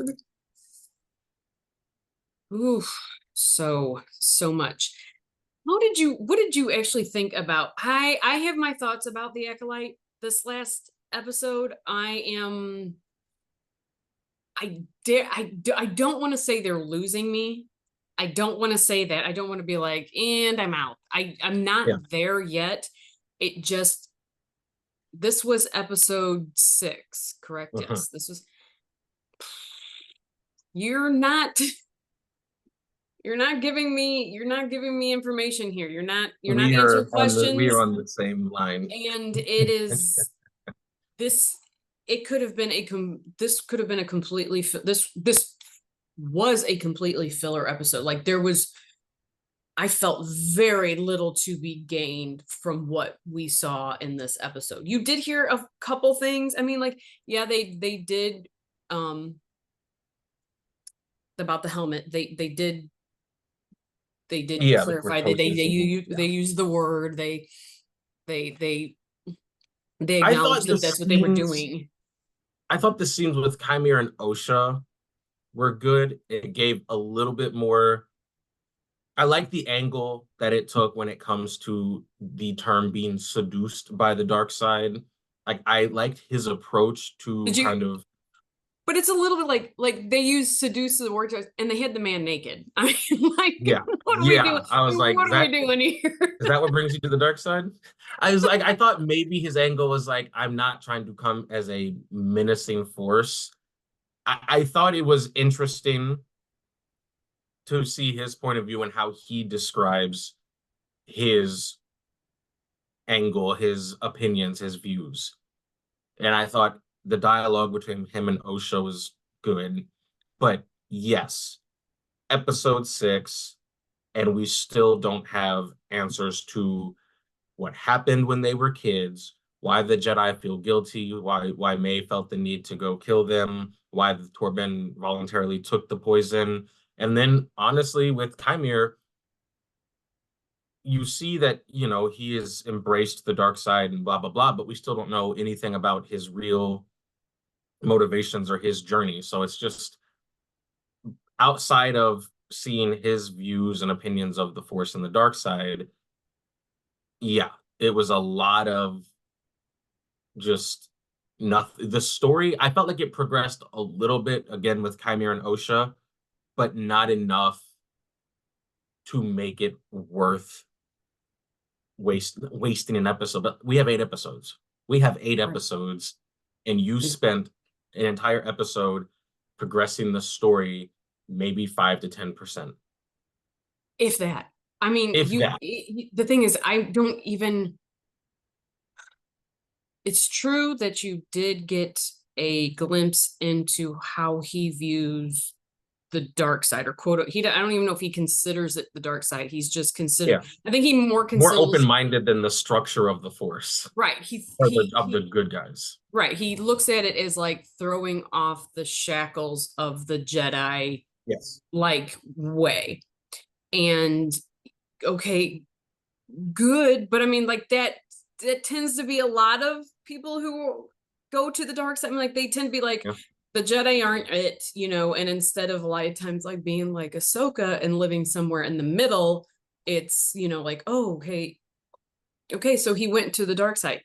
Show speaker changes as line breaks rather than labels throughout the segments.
Lord. Oof, so much. What did you actually think about? I have my thoughts about the Acolyte this last episode. I don't want to say they're losing me. I don't want to say that. I don't want to be like, and I'm out. I'm not there yet. It just, this was episode 6, correct? Yes, this was. You're not giving me information here. You're not answering questions.
We are on the same line.
And it is this. It could have been this could have been a completely this was a completely filler episode. Like I felt very little to be gained from what we saw in this episode. You did hear a couple things. I mean, like, yeah, they did about the helmet. They did clarify that they used the word. They acknowledged that that's what they were doing.
I thought the scenes with Chimera and Osha were good. It gave a little bit more. I like the angle that it took when it comes to the term being seduced by the dark side. Like, I liked his approach to kind of.
But it's a little bit like they use seduce the word and they hit the man naked. I mean, like, what are we doing?
I was like,
what are we doing here?
Is that what brings you to the dark side? I was like, I thought maybe his angle was like, I'm not trying to come as a menacing force. I thought it was interesting to see his point of view and how he describes his angle, his opinions, his views. And I thought the dialogue between him and Osha was good. But yes, episode 6, and we still don't have answers to what happened when they were kids, why the Jedi feel guilty, why May felt the need to go kill them, why the Torben voluntarily took the poison. And then, honestly, with Chimera, you see that, he has embraced the dark side and blah, blah, blah, but we still don't know anything about his real motivations or his journey. So it's just outside of seeing his views and opinions of the Force and the dark side, yeah, it was a lot of just nothing. The story, I felt like it progressed a little bit, again, with Chimera and Osha, but not enough to make it worth wasting an episode. But we have 8 episodes. And you spent an entire episode progressing the story maybe 5 to 10%.
If that. I mean, the thing is, I don't even. It's true that you did get a glimpse into how he views the dark side, or quote. I don't even know if he considers it the dark side. He's just considered. Yeah. I think he more
open-minded than the structure of the Force.
Right.
Of the good guys.
Right. He looks at it as like throwing off the shackles of the Jedi.
Yes.
Like way. And okay, good, but I mean, like that tends to be a lot of people who go to the dark side. I mean, like, they tend to be like, the Jedi aren't it, and instead of a lot of times like being like Ahsoka and living somewhere in the middle, it's, like, oh, okay, so he went to the dark side.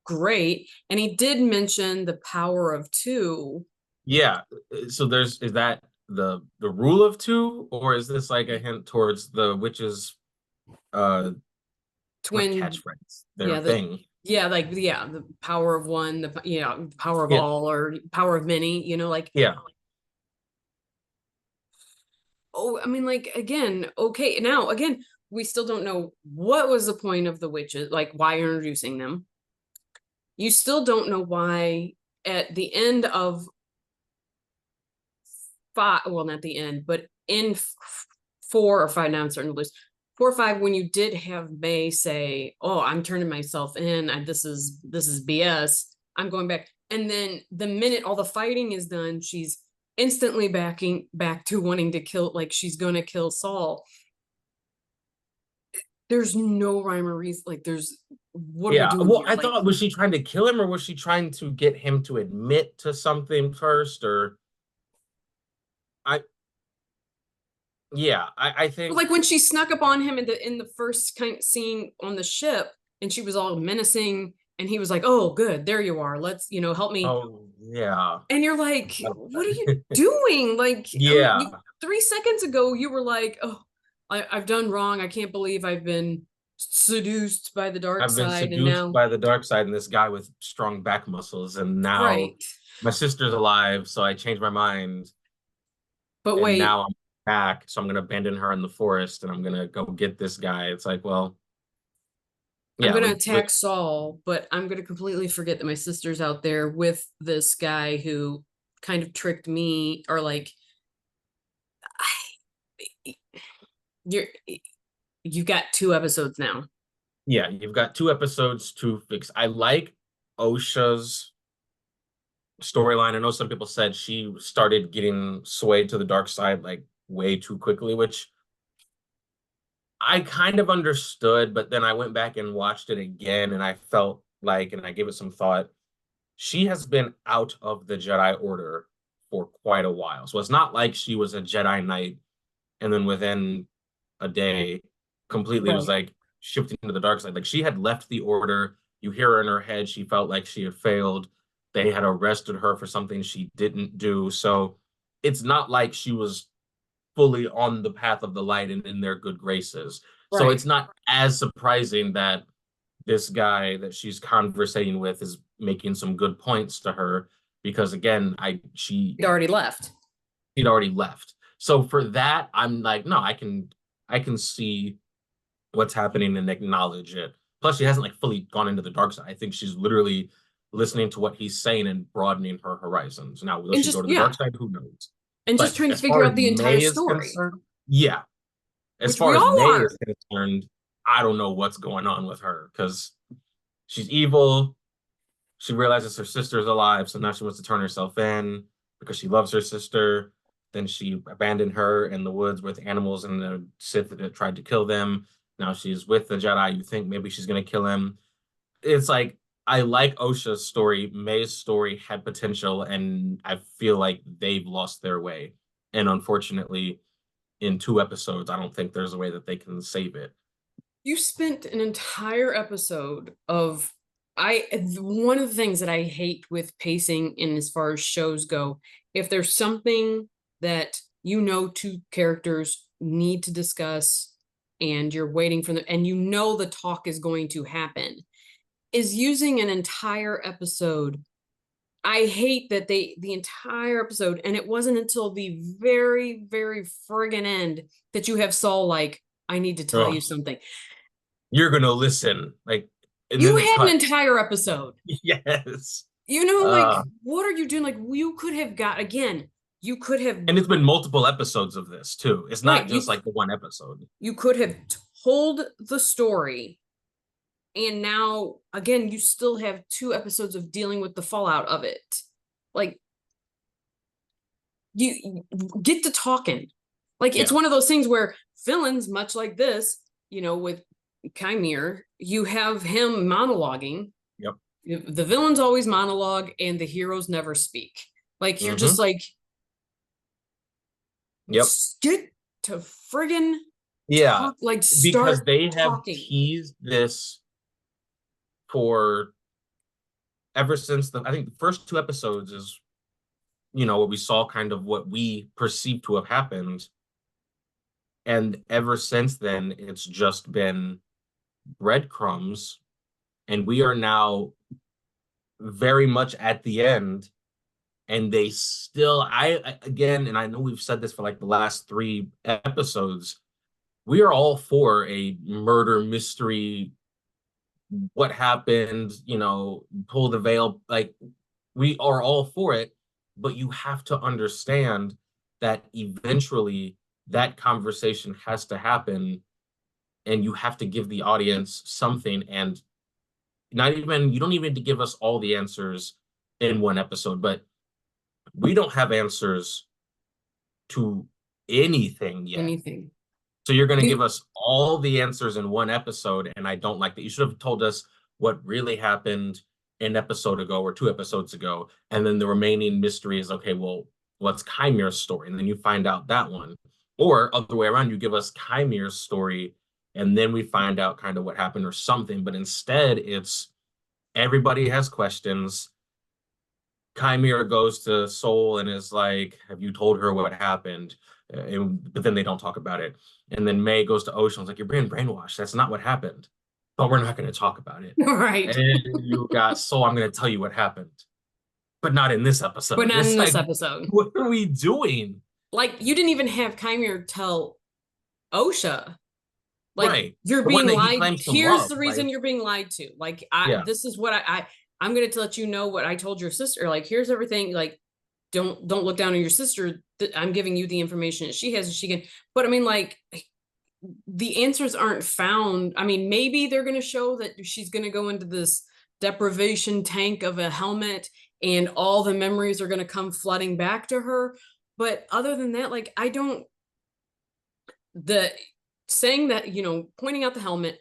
Great. And he did mention the power of 2.
Yeah. So is that the rule of 2, or is this like a hint towards the witches twin catchphrase, their thing?
The power of 1, the power of all, or power of many, like.
Yeah.
Oh, I mean, like, again, okay, now again, we still don't know what was the point of the witches, like why you're introducing them. You still don't know why at the end of 5, well, not the end, but in 4 or 5, now I'm starting to lose. 4 or 5, when you did have May say, oh, I'm turning myself in, this is BS, I'm going back. And then the minute all the fighting is done, she's instantly back to wanting to kill, like she's going to kill Saul. There's no rhyme or reason. Like, there's, what are we doing?
Well, I thought, was she trying to kill him, or was she trying to get him to admit to something first, or? I yeah, I think
Like when she snuck up on him in the first kind of scene on the ship, and she was all menacing, and he was like, "Oh, good, there you are. Let's, help me."
oh yeah.
And you're like, "What are you doing?" Like,
Yeah.
3 seconds ago, you were like, "Oh, I've done wrong. I can't believe I've been seduced by the dark
I've been
side," and
seduced
now,
by the dark side and this guy with strong back muscles, and now
right?
my sister's alive, so I changed my mind,
But
and
wait,
now I'm back, so I'm gonna abandon her in the forest, and I'm gonna go get this guy. It's like, well,
I'm
yeah,
gonna
like
attack Saul, but I'm gonna completely forget that my sister's out there with this guy who kind of tricked me, or like, you're you've got 2 episodes now.
yeah, you've got 2 episodes to fix. I like OSHA's storyline. I know some people said she started getting swayed to the dark side like way too quickly, which I kind of understood, but then I went back and watched it again and I felt like, and I gave it some thought, she has been out of the Jedi Order for quite a while. So it's not like she was a Jedi Knight and then within a day completely was
Right.
like shifting into the dark side. Like she had left the Order. You hear her in her head, she felt like she had failed. They had arrested her for something she didn't do. So it's not like she was fully on the path of the light and in their good graces. So
Right.
it's not as surprising that this guy that she's conversating with is making some good points to her because again,
He'd already left.
she'd already left. So for that, I'm like, no, I can see what's happening and acknowledge it. Plus, she hasn't like fully gone into the dark side. I think she's literally listening to what he's saying and broadening her horizons. Now, will
And
she go
just,
to the
yeah.
dark side? Who knows?
And just
But
trying to
as
figure
far as
out the entire
May is
story,
concerned, yeah. As
which
far
we
as
all
May
are.
is concerned, I don't know what's going on with her because she's evil. She realizes her sister's alive, so now she wants to turn herself in because she loves her sister. Then she abandoned her in the woods with animals and the Sith that tried to kill them. Now she's with the Jedi. You think maybe she's gonna kill him. It's like I like Osha's story. May's story had potential, and I feel like they've lost their way. And unfortunately, in 2 episodes, I don't think there's a way that they can save it.
You spent an entire episode of I one of the things that I hate with pacing in as far as shows go, if there's something that two characters need to discuss and you're waiting for them and the talk is going to happen, is using an entire episode. I hate that the entire episode, and it wasn't until the very, very friggin' end that you have Saul like, I need to tell you
Oh,
something.
you're gonna listen, like, and
You
then it
had an
cut.
entire episode.
Yes.
Like,
Uh,
what are you doing? Like, you could have got, again, you could have,
and it's been multiple episodes of this too. It's
right,
not just like the one episode.
you could have told the story. And now, again, you still have 2 episodes of dealing with the fallout of it. Like, you get to talking. Like, it's
Yeah.
one of those things where villains, much like this, with Chimere, you have him monologuing.
Yep.
The villains always monologue and the heroes never speak. Like, you're just
Mm-hmm.
like,
Yep.
get to friggin'
Yeah.
talk, like,
Because
start
they have
talking.
teased this for ever since I think the first 2 episodes is, what we saw kind of what we perceived to have happened. And ever since then, it's just been breadcrumbs. And we are now very much at the end. And they still, again, and I know we've said this for like the last 3 episodes, we are all for a murder mystery. What happened, pull the veil. Like, we are all for it, but you have to understand that eventually that conversation has to happen and you have to give the audience something. And you don't even need to give us all the answers in one episode, but we don't have answers to anything yet.
Anything.
So you're going to
You
give us all the answers in one episode, and I don't like that. You should have told us what really happened an episode ago or 2 episodes ago, and then the remaining mystery is okay. Well, what's Kymir's story, and then you find out that one. Or other way around, you give us Kymir's story, and then we find out kind of what happened or something. But instead, it's everybody has questions. Chimera goes to Soul and is like, "Have you told her what happened?" But then they don't talk about it. And then May goes to Ocean, like, "You're being brainwashed. That's not what happened. But we're not going to talk about it."
Right.
And you got Soul, "I'm going to tell you what happened, but not in this
But
episode."
not in
It's
this
like,
episode.
what are we doing?
Like, you didn't even have Chimera tell Osha, like,
Right.
you're
The one
being
that he
lied.
claims to
Here's
love.
the
Like,
reason you're being lied to. Like,
yeah.
this is what I'm going to let you know what I told your sister. Like, here's everything. Like, don't look down on your sister. I'm giving you the information that she has, and she can. But I mean, like, the answers aren't found. I mean, maybe they're going to show that she's going to go into this deprivation tank of a helmet, and all the memories are going to come flooding back to her. But other than that, like, I don't. The saying that, pointing out the helmet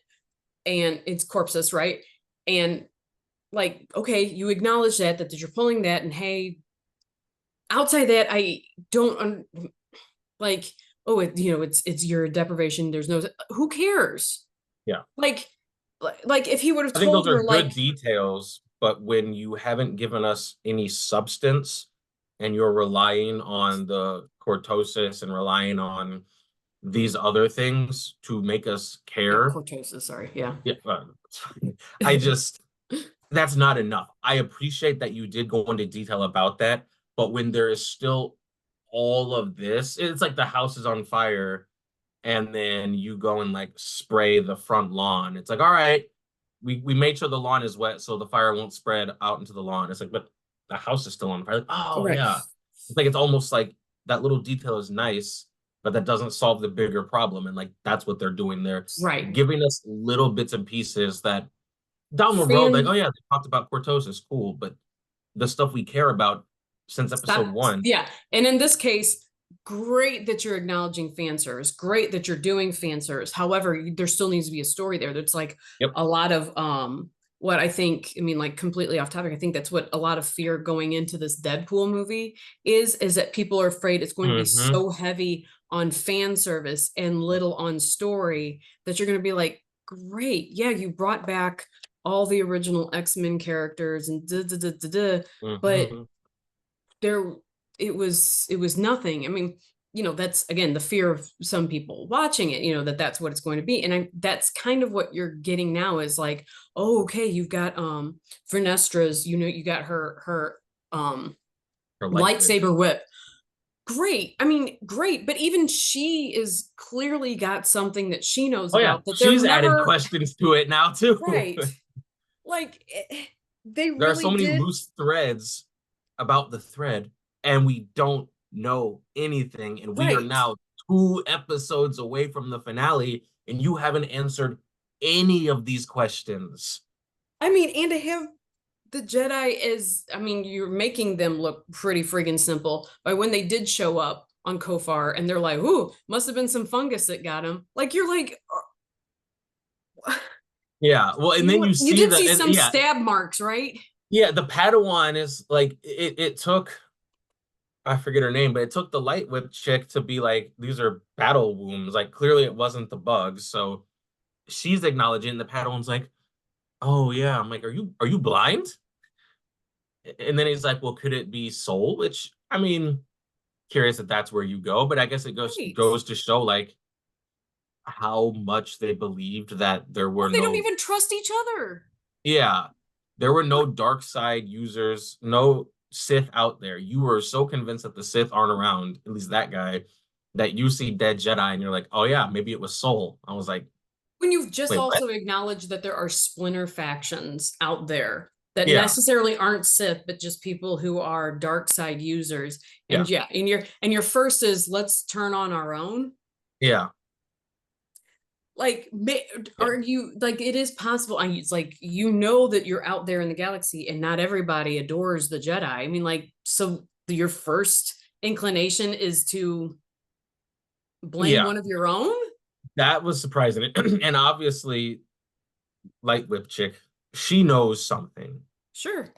and it's corpses, right? And like, okay, you acknowledge that you're pulling that, and hey, outside that, I don't like, oh, it's your deprivation. There's no, who cares?
Yeah.
Like, if he would have
I think those
told
are
her,
good
like,
details, but when you haven't given us any substance and you're relying on the cortosis and relying on these other things to make us
yeah,
care,
cortosis, sorry, yeah.
yeah, I just, that's not enough. I appreciate that you did go into detail about that, but when there is still all of this, it's like the house is on fire and then you go and like spray the front lawn. It's like, all right, we made sure the lawn is wet so the fire won't spread out into the lawn. It's like, but the house is still on fire. Like, oh
Right.
yeah. It's like, it's almost like that little detail is nice, but that doesn't solve the bigger problem. And like that's what they're doing. They're
Right.
giving us little bits and pieces that down the road, like,
Fan
oh yeah, they talked about cortosis, cool, but the stuff we care about since episode
Stop.
one.
Yeah. And in this case, great that you're acknowledging fan service. Great that you're doing fan service. However, there still needs to be a story there. That's like
Yep.
a lot of what I think, I mean, like, completely off topic. I think that's what a lot of fear going into this Deadpool movie is that people are afraid it's going to be
Mm-hmm.
so heavy on fan service and little on story that you're going to be like, great. Yeah, you brought back all the original X-Men characters and but
Mm-hmm.
there it was nothing. I mean, that's again the fear of some people watching it, that's what it's going to be. And that's kind of what you're getting now is like, oh, okay, you've got Vernestra's, you got her
Her light whip.
lightsaber whip. Great. I mean, great, but even she is clearly got something that she knows
Oh yeah,
about that they're
she's added
never
questions to it now too.
right. Like, they
There are so
really
many
did.
loose threads about the thread, and we don't know anything. And we are
Right.
now 2 episodes away from the finale, and you haven't answered any of these questions.
I mean, and to have the Jedi is, I mean, you're making them look pretty friggin' simple by when they did show up on Kofar and they're like, ooh, must have been some fungus that got him. Like, you're like,
Yeah, well, and then you
you
see
did
that,
see
and
some
yeah,
stab marks, right?
yeah, the Padawan is like it took, I forget her name, but it took the light whip chick to be like, these are battle wounds. Like clearly it wasn't the bugs. So she's acknowledging the Padawan's like, oh yeah. I'm like, are you blind? And then he's like, well, could it be soul? Which I mean, curious if that's where you go, but I guess it goes
Right.
goes to show like how much they believed that there
Oh,
were
they don't
no,
even trust each other.
yeah, there were no dark side users, no Sith out there. You were so convinced that the Sith aren't around, at least that guy, that you see dead Jedi and you're like, oh yeah, maybe it was Soul. I was like,
When you've just
wait, what?
also acknowledged that there are splinter factions out there that
Yeah,
necessarily aren't Sith, but just people who are dark side users.
yeah,
And yeah, and your first is let's turn on our own.
yeah,
Like,
yeah,
are you like, it is possible? It's like, that you're out there in the galaxy and not everybody adores the Jedi. I mean, like, so your first inclination is to blame
yeah.
one of your own.
That was surprising. And obviously, Light Whip Chick, she knows something,
Sure.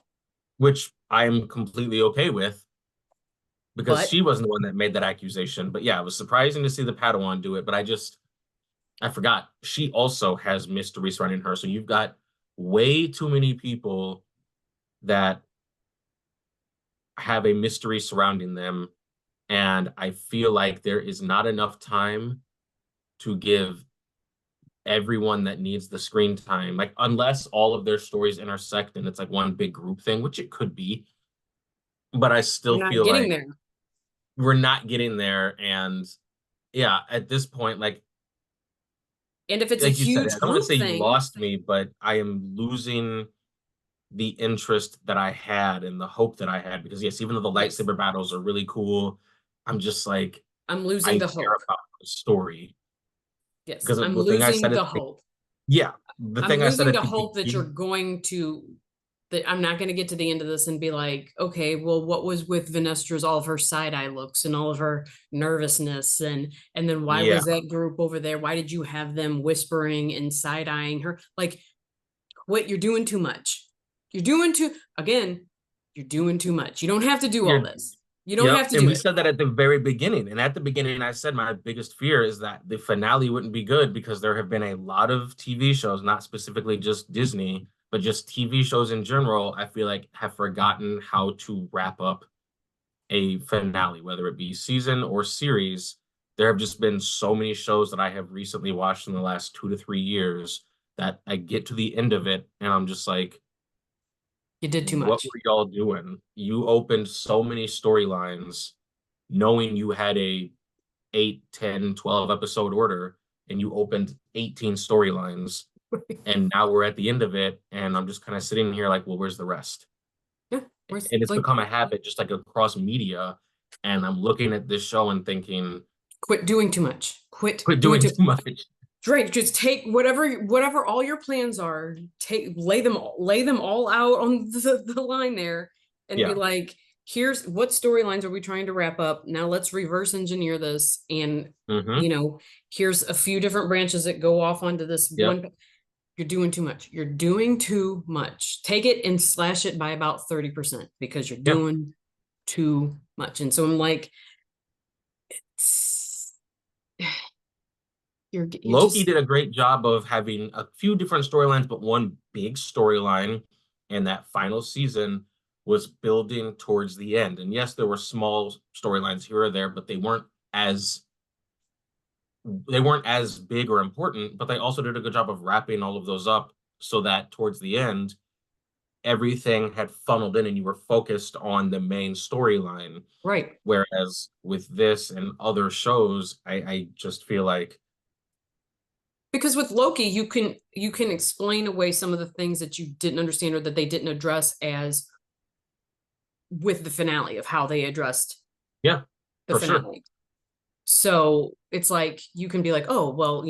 which I'm completely okay with. because
But
she wasn't the one that made that accusation. But yeah, it was surprising to see the Padawan do it. But I forgot she also has mystery surrounding her. So you've got way too many people that have a mystery surrounding them. And I feel like there is not enough time to give everyone that needs the screen time. Like, unless all of their stories intersect and it's like one big group thing, which it could be. But I
we're
still
not
feel
getting
like
there.
we're not getting there. And yeah, at this point,
And if it's a
like you said, I
huge
don't want to
group
say you
thing,
lost me, but I am losing the interest that I had and the hope that I had. Because yes, even though the
yes,
lightsaber battles are really cool, I'm just like,
I'm losing
I
the
care
hope.
about the story.
Yes,
Because
I'm
the thing I said
losing
at
the
the
hope.
yeah, the
I'm
thing I said
losing
at
the
the
hope that you're
beginning,
going to, that I'm not going to get to the end of this and be like, okay, well, what was with Venestra's, all of her side eye looks and all of her nervousness, and then why
yeah,
was that group over there? Why did you have them whispering and side eyeing her? Like, what, you're doing too much. You're doing too, again, you're doing too much. You don't have to do all
you're
this. You don't
yep.
have to
And
do
we
it.
said that at the very beginning. And at the beginning, I said my biggest fear is that the finale wouldn't be good because there have been a lot of TV shows, not specifically just Disney, but just TV shows in general, I feel like have forgotten how to wrap up a finale, whether it be season or series. There have just been so many shows that I have recently watched in the last 2 to 3 years that I get to the end of it and I'm just like,
You did too
what
much.
were y'all doing? You opened so many storylines knowing you had a 8, 10, 12 episode order and you opened 18 storylines and now we're at the end of it and I'm just kind of sitting here like, well, where's the rest?
Yeah, where's
And it's
like,
become a habit just like across media. And I'm looking at this show and thinking,
quit doing too much. Quit
quit
doing
doing
too.
too much.
Right, just take whatever all your plans are, take lay them all out on the line there and be
Yeah.
like, here's what storylines are we trying to wrap up. Now let's reverse engineer this, and
Hmm.
here's a few different branches that go off onto this
Yep.
one. You're doing too much. You're doing too much. Take it and slash it by about 30% because you're
Yeah.
doing too much. And so I'm like, you're
Loki
just
did a great job of having a few different storylines, but one big storyline in that final season was building towards the end. And yes, there were small storylines here or there, but as they weren't as big or important, but they also did a good job of wrapping all of those up so that towards the end, everything had funneled in and you were focused on the main storyline.
right.
Whereas with this and other shows, I just feel like,
Because with Loki, you can explain away some of the things that you didn't understand or that they didn't address as with the finale of how they addressed
yeah,
the
for sure.
finale. So it's like you can be like, oh, well,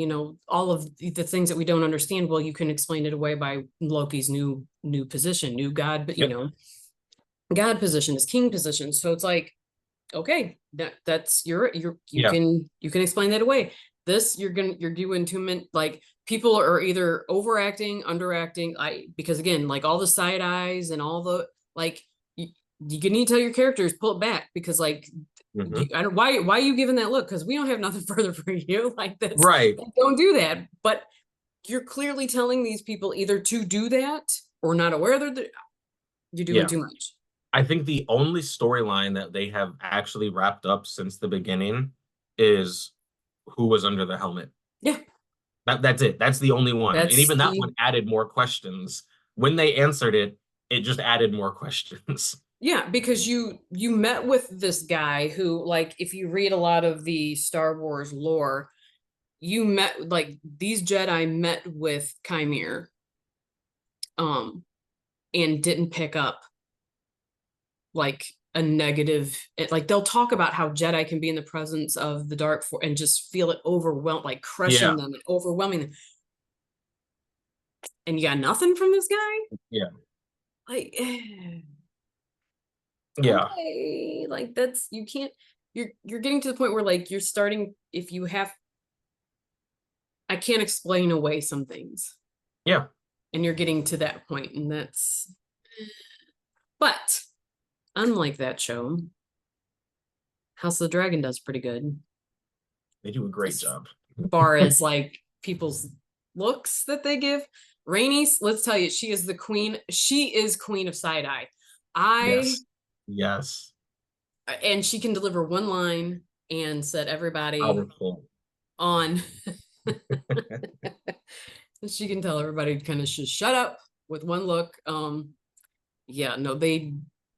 all of the things that we don't understand, well, you can explain it away by Loki's new position, new god, but
Yep.
god position, his king position. So it's like, okay, that's you
Yeah.
can explain that away. This you're doing too many, like, people are either overacting, underacting. Because again, like, all the side eyes and all the, like, you need to tell your characters pull it back because, like,
Hmm.
I don't, why are you giving that look? Because we don't have nothing further for you. Like,
Right.
don't do that. But you're clearly telling these people either to do that or not aware that you're doing
Yeah.
too much.
I think the only storyline that they have actually wrapped up since the beginning is who was under the helmet.
Yeah,
That's it. That's the only one. And
that's
even that
the
one added more questions. When they answered it, it just added more questions.
Yeah, because you met with this guy who, like, if you read a lot of the Star Wars lore, you met, like, these Jedi met with Chimere, um, and didn't pick up, like, a negative. Like, they'll talk about how Jedi can be in the presence of the dark force and just feel it overwhelm, like, crushing
Yeah.
them and overwhelming them. And you got nothing from this guy?
Yeah.
Like,
Yeah.
okay, like, that's, you can't, you're getting to the point where, like, you're starting, if you have, I can't explain away some things.
Yeah.
And you're getting to that point, and that's, but unlike that show, House of the Dragon does pretty good.
They do a great
As
job.
far as like people's looks that they give. Rainey, let's tell you, she is the queen. She is queen of side eye. I
Yes. Yes.
and she can deliver one line and set everybody
Powerful.
on. She can tell everybody to kind of just shut up with one look. Yeah, no, they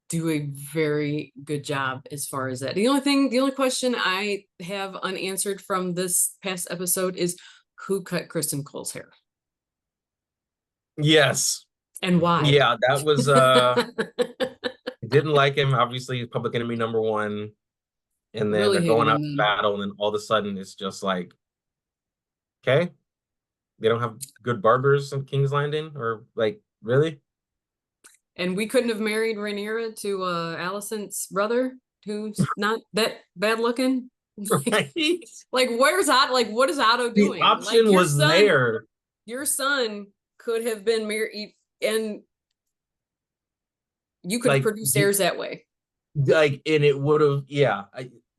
do a very good job as far as that. The only question I have unanswered from this past episode is who cut Kristen Cole's hair
Yes.
and why.
Yeah, that was didn't like him. Obviously, public enemy number one. And then
Really
they're
hated
going out
him
to
then.
battle, and then all of a sudden it's just like, okay, they don't have good barbers in King's Landing, or like, really?
And we couldn't have married Rhaenyra to Alicent's brother, who's not that bad looking. Like,
Right?
like where's Otto? Like, what is Otto
The
doing? Like,
option was there.
your son could have been married, and you could have
Like,
produced heirs that way.
and it would have, yeah,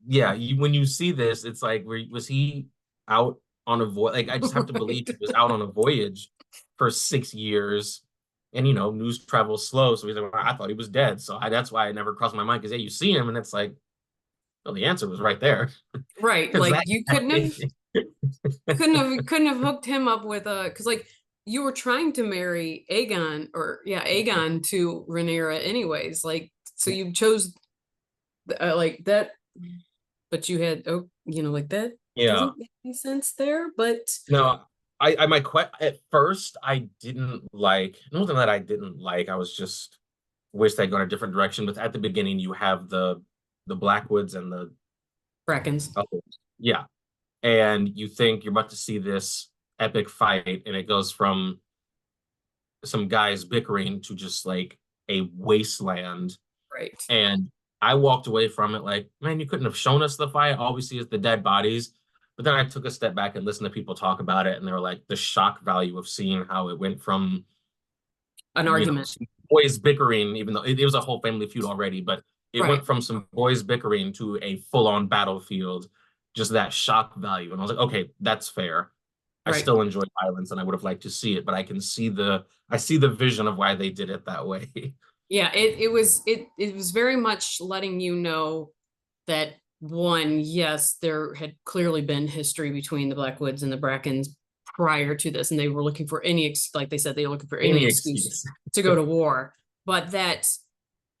yeah. When you see this, it's like, was he out on a voyage? Like, I just have to believe
Right.
he was out on a voyage for 6 years, and news travels slow. So he's like, I thought he was dead. So that's why it never crossed my mind. Because yeah, you see him, and it's like, well, the answer was right there.
Right.
Because
Like
that,
you couldn't have hooked him up with because like you were trying to marry Aegon or yeah, Aegon to Rhaenyra anyways. Like so you chose like that, but you had like that
yeah.
doesn't make any sense there, but
No, at first I didn't like. It wasn't that I didn't like. I was just wish they'd gone a different direction. But at the beginning, you have the Blackwoods and the
Brackens.
oh, yeah, and you think you're about to see this epic fight, and it goes from some guys bickering to just like a wasteland.
Right.
And I walked away from it like, man, you couldn't have shown us the fight. All we see is the dead bodies. But then I took a step back and listened to people talk about it, and they were like, the shock value of seeing how it went from,
An argument.
some boys bickering, even though it was a whole family feud already, but it
Right.
went from some boys bickering to a full-on battlefield, just that shock value. And I was like, okay, that's fair. I
Right.
still enjoy violence and I would have liked to see it, but I see the vision of why they did it that way.
Yeah, it was very much letting you know that one, yes, there had clearly been history between the Blackwoods and the Brackens prior to this, and they were looking for like they said, they were looking for any
Any
excuse
excuse.
to go to war. But that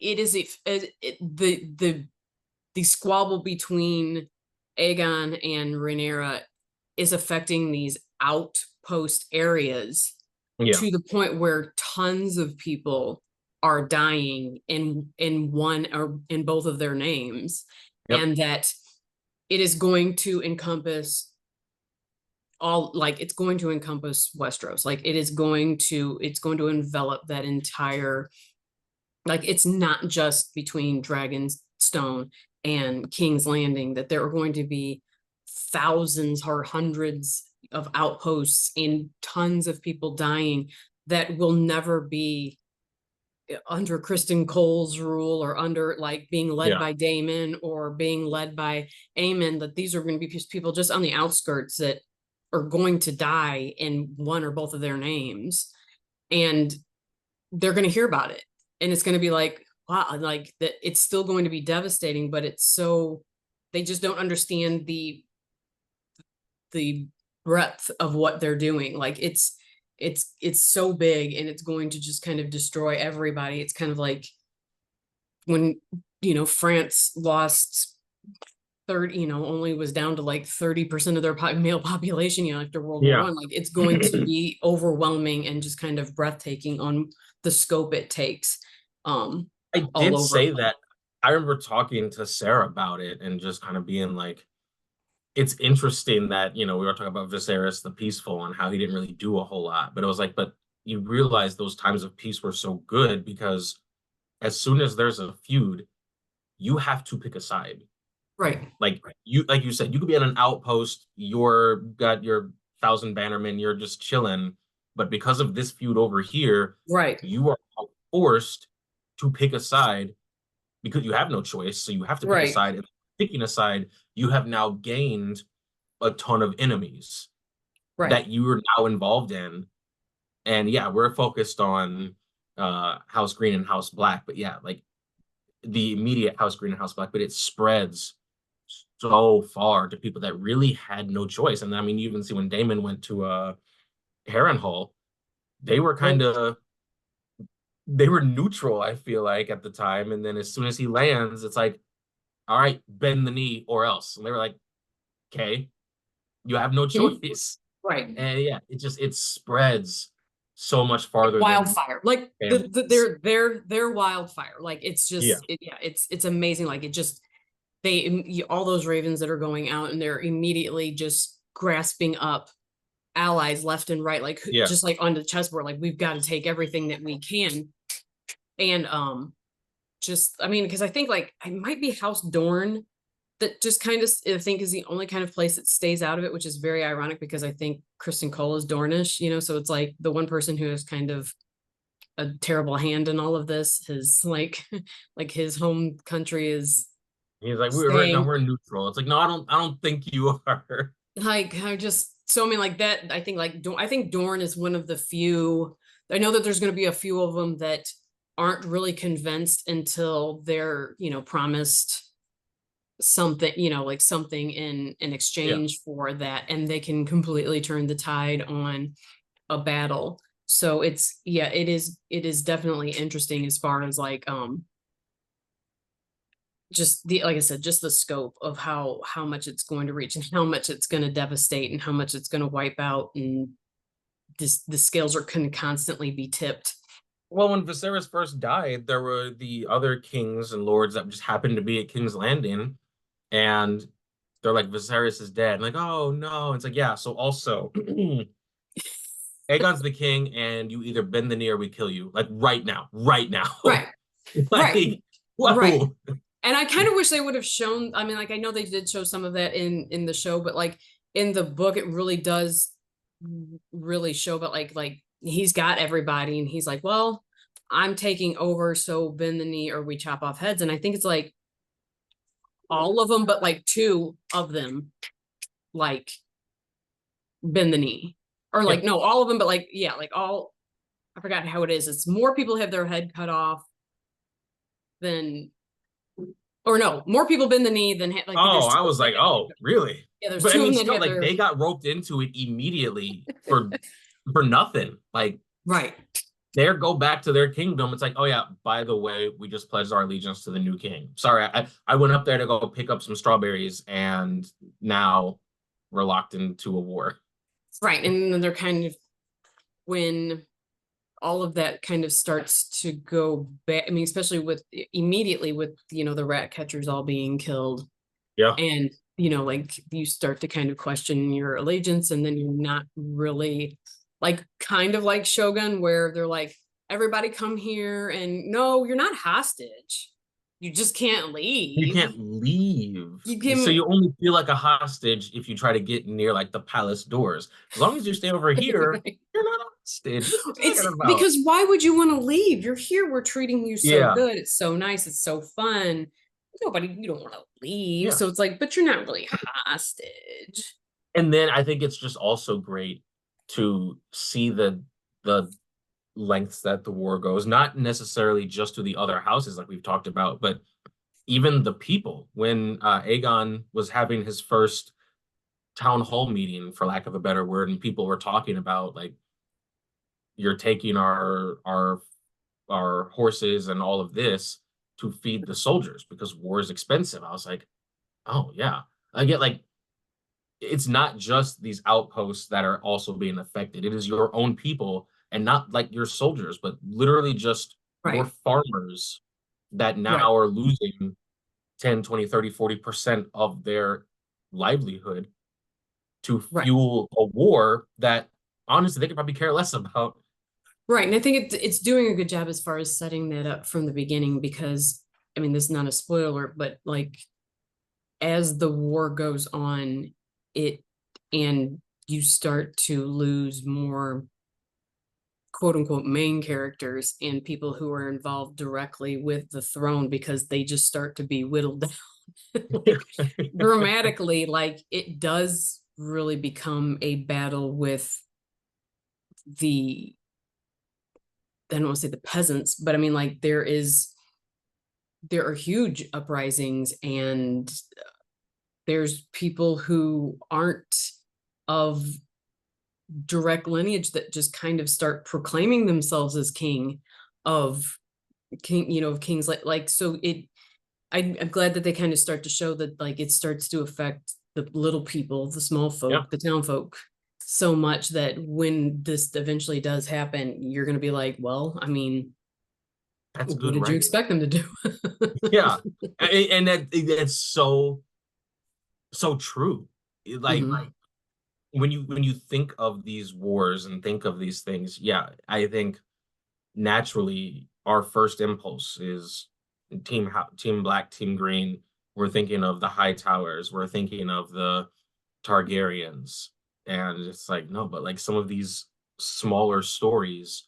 it is the squabble between Aegon and Rhaenyra is affecting these outpost areas
Yeah.
to the point where tons of people are dying in one or in both of their names,
Yep.
and that it is going to encompass it's going to encompass Westeros. Like it's going to envelop that entire, like it's not just between Dragonstone and King's Landing, that there are going to be thousands or hundreds of outposts and tons of people dying that will never be under Kristen Cole's rule or under like being led
Yeah.
by Daemon or being led by Aemon, that these are going to be people just on the outskirts that are going to die in one or both of their names. And they're going to hear about it. And it's going to be like, wow, like that it's still going to be devastating, but it's so, they just don't understand the breadth of what they're doing. Like it's so big and it's going to just kind of destroy everybody. It's kind of like when France lost 30, only was down to like 30% of their male population, after World War One. Like it's going to be overwhelming and just kind of breathtaking on the scope it takes.
I
All
did
over.
say that. I remember talking to Sarah about it and just kind of being like, it's interesting that, we were talking about Viserys the Peaceful and how he didn't really do a whole lot. But it was like, but you realize those times of peace were so good because as soon as there's a feud, you have to pick a side.
Right.
Like you said, you could be at an outpost, you're got your 1,000 bannermen, you're just chilling. But because of this feud over here,
right,
you are forced to pick a side because you have no choice. So you have to pick a side. picking a side, you have now gained a ton of enemies
Right.
that you are now involved in. And yeah, we're focused on House Green and House Black, but yeah, like the immediate House Green and House Black, but it spreads so far to people that really had no choice. And I mean, you even see when Damon went to Harrenhal, they were kind
Right.
of they were neutral, I feel like, at the time. And then as soon as he lands, it's like, all right, bend the knee or else. And they were like, okay, you have no choice.
Right.
And yeah, it spreads so much
Like
farther than
wildfire, like
families.
they're wildfire, like it's
Yeah,
just yeah, it's amazing, like it just all those ravens that are going out and they're immediately just grasping up allies left and right, like
yeah.
just like on the chessboard, like we've got to take everything that we can. And just I mean, because I think like I might be House Dorn that just kind of I think is the only kind of place that stays out of it, which is very ironic because I think Kristen Cole is Dornish, so it's like the one person who is kind of a terrible hand in all of this. His like his home country is
He's like, we're right now
staying.
we're neutral. It's like, no, I don't think you are.
Like I just so I mean like that. I think like I think Dorne is one of the few. I know that there's going to be a few of them that aren't really convinced until they're promised something, like something in
Yeah.
exchange for that, and they can completely turn the tide on a battle. So it's yeah, it is definitely interesting as far as like just the like I said, just the scope of how much it's going to reach and how much it's going to devastate and how much it's going to wipe out, and the scales are can constantly be tipped.
Well, when Viserys first died, there were the other kings and lords that just happened to be at King's Landing, and they're like, Viserys is dead. Like, oh no. It's like, yeah, so also Aegon's the king, and you either bend the knee or we kill you. Like right now. Right now.
Right. Right.
Like,
Right.
whoa.
And I kind of wish they would have shown, I mean, like I know they did show some of that in the show, but like in the book it really does really show, but like he's got everybody and he's like, well, I'm taking over, so bend the knee or we chop off heads. And I think it's like all of them, but like two of them like bend the knee. Or
Yeah.
like no, all of them, but like yeah, like all I forgot how it is. It's more people have their head cut off than or no, more people bend the knee than like
Oh,
there's
I
two of
was
them
like,
that
oh, really?
yeah, there's
But I
two of
mean,
them that
still,
have
like
their
they got roped into it immediately for nothing. Like
right.
they go back to their kingdom. It's like, oh yeah, by the way, we just pledged our allegiance to the new king. Sorry, I went up there to go pick up some strawberries, and now we're locked into a war.
Right. And then they're kind of when all of that kind of starts to go back. I mean, especially with immediately with the rat catchers all being killed,
Yeah.
and like you start to kind of question your allegiance, and then you're not really like kind of like Shogun, where they're like, everybody come here, and no, you're not hostage. You just can't
You
leave.
can't leave.
You
So
can
you only feel like a hostage if you try to get near like the palace doors. As long as you stay over here, you're not a hostage. What are you
it's
talking about?
because why would you want to leave? You're here. We're treating you so
Yeah.
good. It's so nice. It's so fun. Nobody, you don't want to leave.
Yeah.
So it's like, but you're not really hostage.
And then I think it's just also great to see the lengths that the war goes, not necessarily just to the other houses like we've talked about, but even the people. When Aegon was having his first town hall meeting, for lack of a better word, and people were talking about like, you're taking our horses and all of this to feed the soldiers because war is expensive. I was like, oh yeah. I get like it's not just these outposts that are also being affected. It is your own people and not like your soldiers, but literally just your
Right.
farmers that
Right.
now are losing 10, 20, 30, 40% of their livelihood to
Right.
fuel a war that honestly they could probably care less about.
Right. And I think it's doing a good job as far as setting that up from the beginning, because I mean, this is not a spoiler, but like as the war goes on, it and you start to lose more quote unquote main characters and people who are involved directly with the throne because they just start to be whittled down. Like grammatically, like it does really become a battle with the, I don't want to say the peasants, but I mean like there are huge uprisings, and there's people who aren't of direct lineage that just kind of start proclaiming themselves as of kings, like so it I'm glad that they kind of start to show that like it starts to affect the little people, the small
Yeah,
folk, the town folk so much that when this eventually does happen, you're going to be like, well, I mean,
that's
what
good
did you
writing.
expect them to do?
Yeah, and that's so true. Like
Mhm.
when you think of these wars and think of these things, yeah, I think naturally our first impulse is team black, team green. We're thinking of the High Towers. We're thinking of the Targaryens, and it's like no, but like some of these smaller stories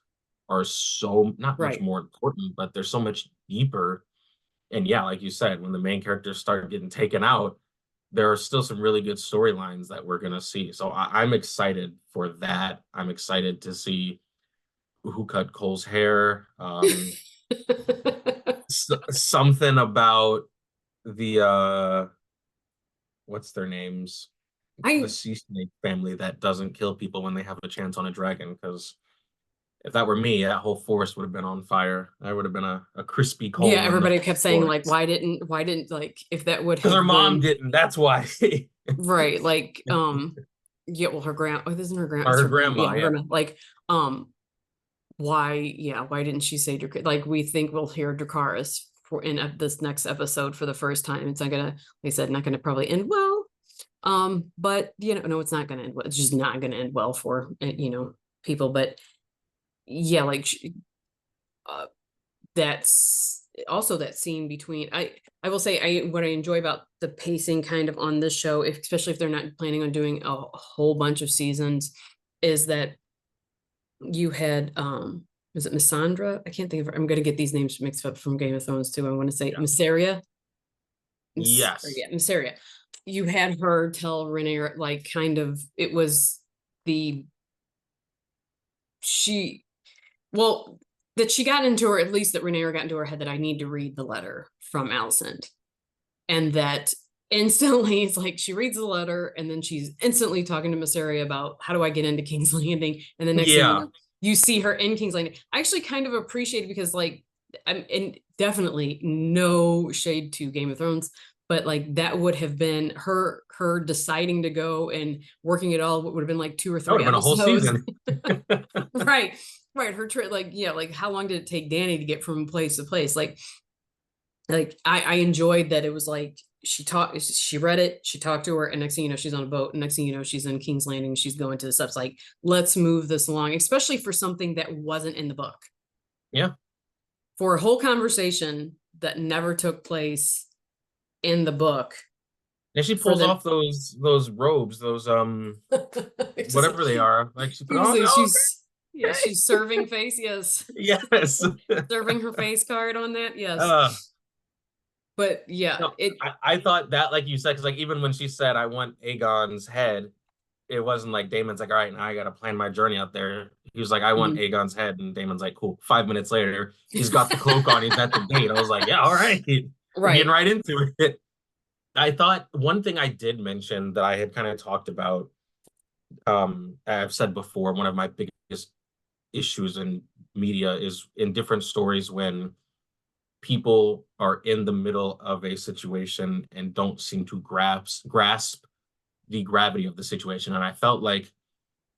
are so not much
Right.
more important, but they're so much deeper. And yeah, like you said, when the main characters start getting taken out, there are still some really good storylines that we're gonna see. So I'm excited for that. I'm excited to see who cut Cole's hair. Something about the what's their names? The
I
sea snake family that doesn't kill people when they have a chance on a dragon. Because if that were me, that whole forest would have been on fire. I would have been a crispy
Yeah,
coal in the
everybody kept saying like
forest.
why didn't like if that would
Because her
have
mom
been
didn't. That's why.
right, like yeah, well her grand oh, this isn't her grand,
Or
it's
her
her grandma, yeah,
grandma,
her
yeah.
grandma, like why, yeah, why didn't she say like we think we'll hear Dracarys for in this next episode for the first time. It's not gonna, they said, not gonna probably end well. But no, it's not gonna end well. It's just not gonna end well for people. But yeah, like uh, that's also that scene between I will say what I enjoy about the pacing kind of on this show, especially if they're not planning on doing a whole bunch of seasons, is that you had was it Missandra? I can't think of her. I'm gonna get these names mixed up from Game of Thrones too. I want to say
Yeah.
Mysaria.
Yes.
Yeah, Mysaria. You had her tell Renee like kind of it was the she well that she got into her, at least that Renee got into her head that I need to read the letter from Alicent, and that instantly it's like she reads the letter and then she's instantly talking to Mysaria about how do I get into King's Landing, and the next thing
Yeah.
you see her in King's Landing. I actually kind of appreciate it because like I'm and definitely no shade to Game of Thrones, but like that would have been her deciding to go and working it all would have been like two or
That would
three
have been a whole
episodes.
season.
Right, right, her trip, like yeah, like how long did it take Danny to get from place to place, like I enjoyed that it was like she read it, she talked to her, and next thing you know she's on a boat, and next thing you know she's in King's Landing, she's going to the steps. Like let's move this along, especially for something that wasn't in the book,
Yeah.
for a whole conversation that never took place in the book.
And she
For
pulls
the
off those robes, those
just,
whatever they are. Like she put
he was
on,
like
oh,
she's yeah,
okay.
she's serving face, yes.
Yes.
Serving her face card on that, yes.
uh
But yeah,
no,
it
I thought that, like you said, because like even when she said I want Aegon's head, it wasn't like Damon's like, all right, now I gotta plan my journey out there. He was like, I want
mhm.
Aegon's head, and Damon's like, cool. 5 minutes later, he's got the cloak on, he's at the gate. I was like, yeah, all right. We're getting
Right.
right into it. I thought one thing I did mention that I had kind of talked about, I've said before, one of my biggest issues in media is in different stories when people are in the middle of a situation and don't seem to grasp the gravity of the situation. And I felt like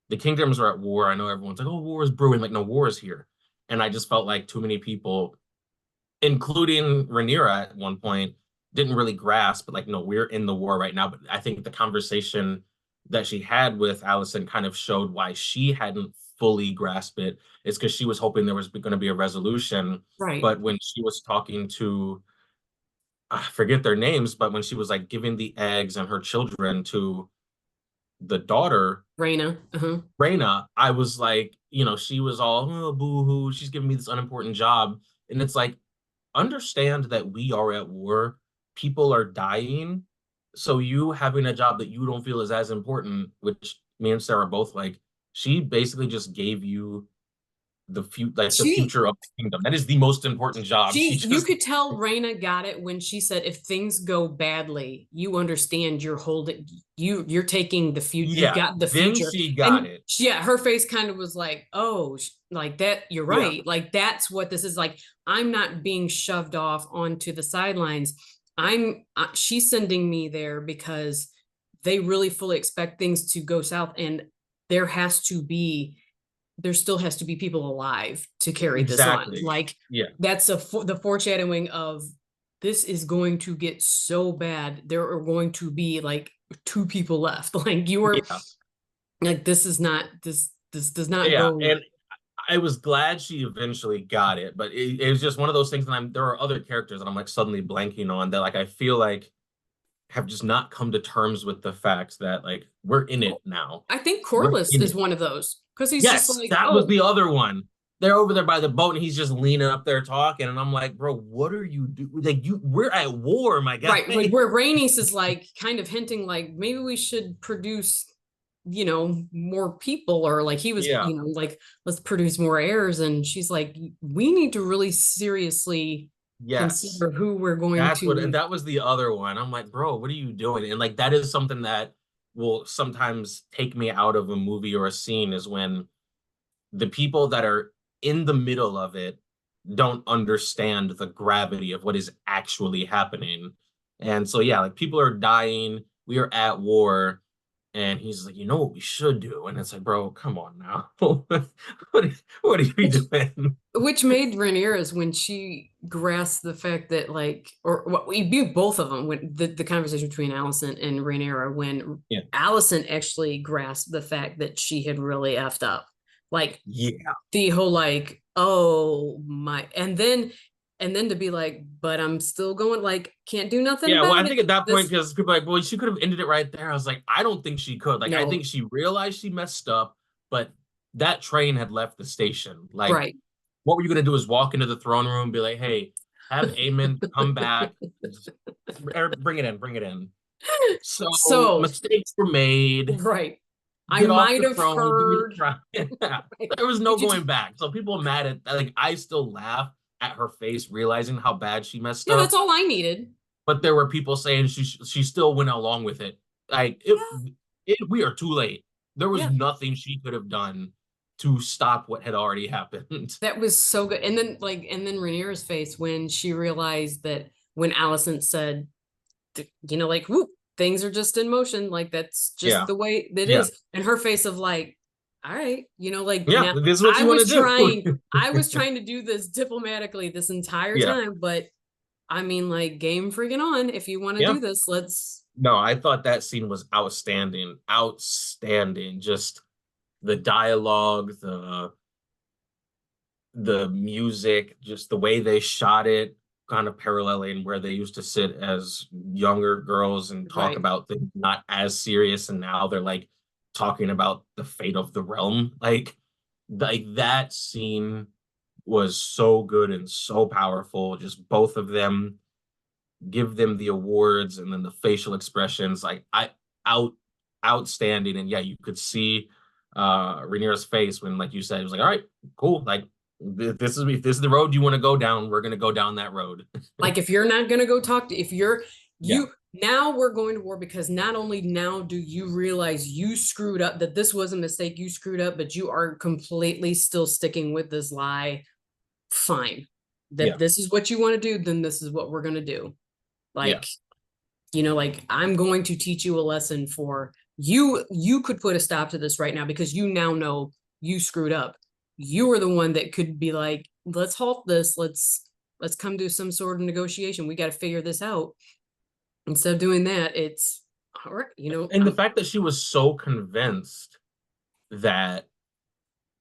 the kingdoms are at war. I know everyone's like, oh, war is brewing. Like, no, war is here. And I just felt like too many people, including Rhaenyra at one point, didn't really grasp, but like, no, we're in the war right now. But I think the conversation that she had with Allison kind of showed why she hadn't fully grasped it. It's because she was hoping there was going to be a resolution.
Right.
But when she was talking to, I forget their names, but when she was like giving the eggs and her children to the daughter,
Raina. Uh-huh.
Raina, I was like, she was all, oh, boo hoo, she's giving me this unimportant job. And it's like, understand that we are at war. people are dying, so you having a job that you don't feel is as important, which me and Sarah both like, she basically just gave you the
She
future of the kingdom. That is the most important job. She
you
just
could tell Raina got it when she said, if things go badly, you understand you're holding, you're taking the future, you've
yeah,
got the
then
future.
she got
And
it.
yeah, her face kind of was like, oh, like that, you're
Yeah,
right. Like that's what this is like. I'm not being shoved off onto the sidelines. She's sending me there because they really fully expect things to go south, and there has to be there still has to be people alive to carry this on.
exactly.
Like
Yeah.
that's the foreshadowing of this is going to get so bad. There are going to be like two people left. Like you are
Yeah.
like this is not this does not
Yeah.
go
And I was glad she eventually got it, but it was just one of those things that there are other characters that I'm like suddenly blanking on that like I feel like have just not come to terms with the fact that like we're in it now.
I think
We're
Corliss
in
is
it.
one of those because he's just
Yes,
like,
that was
oh,
the other one. They're over there by the boat and he's just leaning up there talking. And I'm like, bro, what are you doing? Like we're at war, my
right. Like
guy.
where Rhaenys is like kind of hinting like maybe we should produce, more people, or like he was,
Yeah.
like let's produce more heirs. And she's like, we need to really seriously
Yes.
consider who we're going to.
That was the other one. I'm like, bro, what are you doing? And like that is something that will sometimes take me out of a movie or a scene is when the people that are in the middle of it don't understand the gravity of what is actually happening. And so yeah, like people are dying, we are at war, and he's like, you know what we should do? And it's like, bro, come on now. What are you doing?
Which made Rhaenyra's when she grasped the fact that like, or what we view both of them when the conversation between Allison and Rhaenyra, when
Yeah.
Allison actually grasped the fact that she had really effed up, like
Yeah.
the whole like, oh my, and then to be like, but I'm still going, like can't do nothing
Yeah, well,
about
I
it.
think at that point,
This
because people are like, well, she could have ended it right there. I was like, I don't think she could. Like, I think
no,
she realized she messed up, but that train had left the station. Like,
right.
what were you gonna do is walk into the throne room and be like, hey, have Aemon come back, bring it in, bring it in. So
So
mistakes were made.
right, I
Get off
might
the
have
throne, give me the
heard.
crown.
Right.
There was no
Did you
going back. So people mad at like I still laugh at her face, realizing how bad she messed
Yeah, that's
up,
all I needed.
but there were people saying she still went along with it. Like
Yeah,
we are too late. There was
yeah.
nothing she could have done to stop what had already happened.
That was so good. And then Rhaenyra's face when she realized that when Allison said, like, whoop, things are just in motion. Like that's just
Yeah,
the way that
yeah,
is. And her face of like, all right, like
yeah.
now
This is what you want to do.
I was trying to do this diplomatically this entire
Yeah,
time, but I mean, like, game freaking on. If you want to
yeah.
do this, let's.
No, I thought that scene was outstanding, outstanding. Just the dialogue, the music, just the way they shot it, kind of paralleling where they used to sit as younger girls and talk
Right.
about things not as serious, and now they're like talking about the fate of the realm. Like that scene was so good and so powerful. Just both of them give them the awards and then the facial expressions, like I out outstanding. And yeah, you could see Rhaenyra's face when, like you said, it was like, all right, cool. Like if this is the road you want to go down, we're gonna go down that road.
Like, if you're not going to go talk to, if you're,
Yeah,
now we're going to war because not only now do you realize you screwed up, that this was a mistake, you screwed up, but you are completely still sticking with this lie. Fine. That
yeah,
this is what you want to do, then this is what we're going to do.
yeah,
Like, like I'm going to teach you a lesson for you could put a stop to this right now because you now know you screwed up. You are the one that could be like, let's halt this, let's come to some sort of negotiation, we got to figure this out. Instead of doing that, it's all right,
and the fact that she was so convinced that,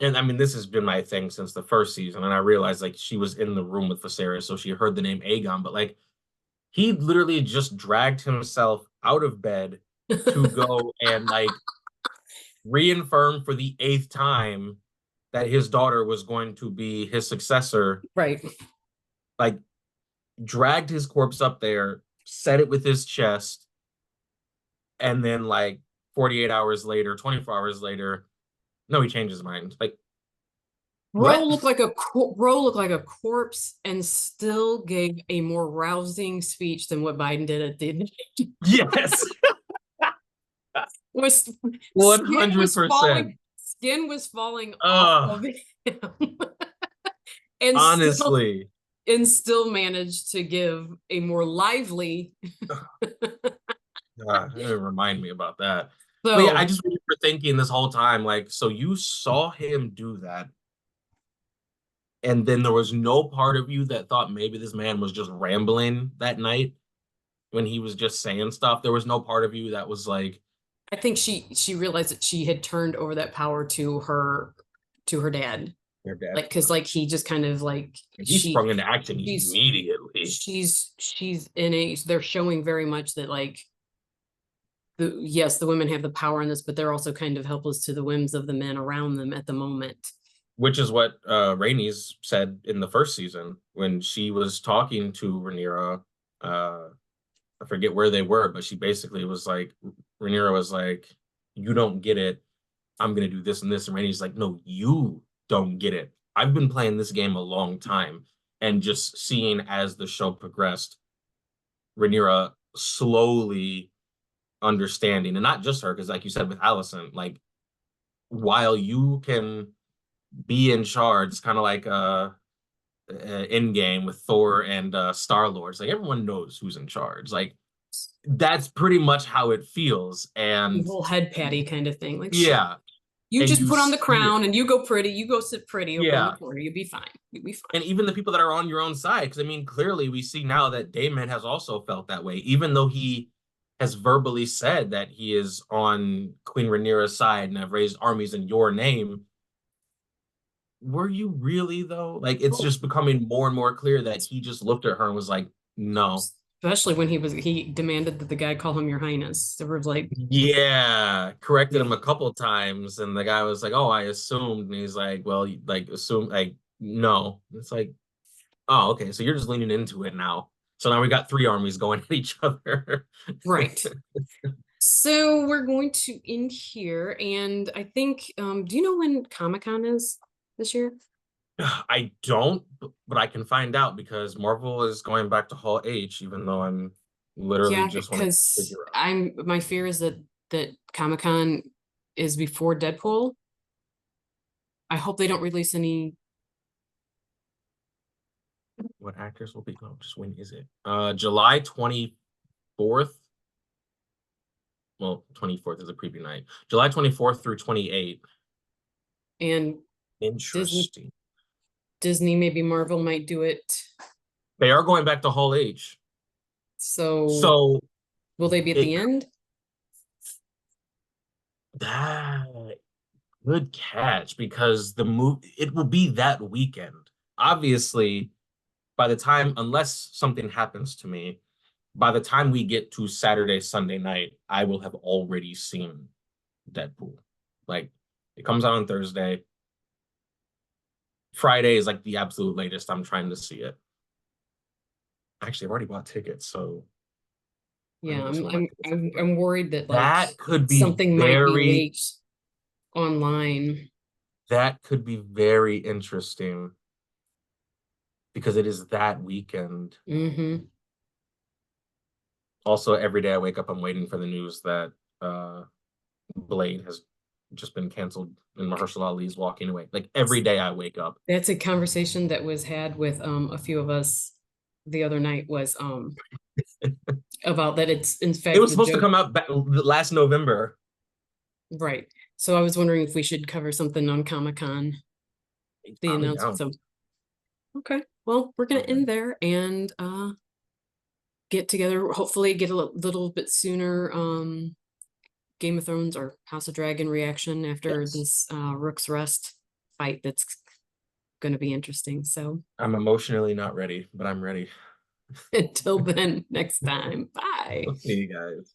and I mean, this has been my thing since the first season, and I realized like she was in the room with Viserys, so she heard the name Aegon, but like he literally just dragged himself out of bed to go and like reaffirm for the eighth time that his daughter was going to be his successor,
right.
like dragged his corpse up there said it with his chest, and then like 48 hours later, 24 hours later, no, he changed his mind. Like,
Bro
what?
looked like a bro looked like a corpse and still gave a more rousing speech than what Biden did at the
Yes,
was skin was
100%.
falling skin was falling off
Ugh,
of him and still
honestly.
managed to give a more lively
Remind me about that. But yeah, I
so
just remember thinking this whole time, like, so you saw him do that, and then there was no part of you that thought maybe this man was just rambling that night when he was just saying stuff. There was no part of you that was like,
I think she realized that she had turned over that power to her dad.
your dad.
Like because like he just kind of like
And he
she
sprung into action
she's
immediately,
she's in a they're showing very much that like the women have the power in this, but they're also kind of helpless to the whims of the men around them at the moment.
which is what Rainey's said in the first season when she was talking to Rhaenyra. I forget where they were, but she basically was like, Rhaenyra was like, "You don't get it. I'm gonna do this and this." And Rainey's like, "No, you don't get it. I've been playing this game a long time." And just seeing as the show progressed, Rhaenyra slowly understanding, and not just her, because like you said with Allison, like while you can be in charge, it's kind of like in game with Thor and Star Lords. Like everyone knows who's in charge. Like that's pretty much how it feels.
The
And
whole head patty kind of thing. Like shit.
yeah,
You
and
just
you
put on the
see it.
crown and you go pretty. You go sit pretty over in the
Yeah.
corner. You'll be fine. You'll be fine.
And even the people that are on your own side, because I mean, clearly we see now that Damon has also felt that way, even though he has verbally said that he is on Queen Rhaenyra's side and have raised armies in your name. Were you really though? Like it's
Oh,
just becoming more and more clear that he just looked at her and was like, no.
especially when he demanded that the guy call him your highness. There was like,
Yeah, corrected
yeah,
him a couple times, and the guy was like, "Oh, I assumed," and he's like, "Well, like assume, like no." It's like, oh, okay, so you're just leaning into it now. So now we got three armies going at each other.
right. So we're going to end here, and I think, do you know when Comic-Con is this year?
I don't, but I can find out because Marvel is going back to Hall H, even though I'm literally
Yeah,
just wanting to
because
figure out
my fear is that Comic-Con is before Deadpool. I hope they don't release any.
what actors will be. Oh, just when is it? July 24th. Well, 24th is a preview night. July 24th through 28th.
And Disney
Interesting.
Disney, maybe Marvel might do it.
They are going back to Hall H.
So
So
will they be at
it
the end?
that good catch because the move it will be that weekend. Obviously, by the time, unless something happens to me, by the time we get to Saturday, Sunday night, I will have already seen Deadpool. Like it comes out on Thursday. Friday is like the absolute latest I'm trying to see it. Actually, I've already bought tickets, so let
Yeah,
me look some of my tickets.
I'm worried that like
That could be
something might be
very
leaked online.
that could be very interesting because it is that weekend.
Hmm.
Also, every day I wake up, I'm waiting for the news that Blade has just been canceled and Mahershala Ali is walking away. Like every day I wake up.
That's a conversation that was had with a few of us the other night was about that it's in
It
fact
was
the
supposed to
joke.
come out last November.
Right. So I was wondering if we should cover something on Comic-Con, the
I'm
announcement.
down.
So okay. Well, we're gonna
Okay.
end there and get together, hopefully get a little bit sooner Game of Thrones or House of Dragon reaction after
Yes.
this Rook's Rest fight that's gonna be interesting. So
I'm emotionally not ready, but I'm ready.
until then, next time. Bye.
See you guys.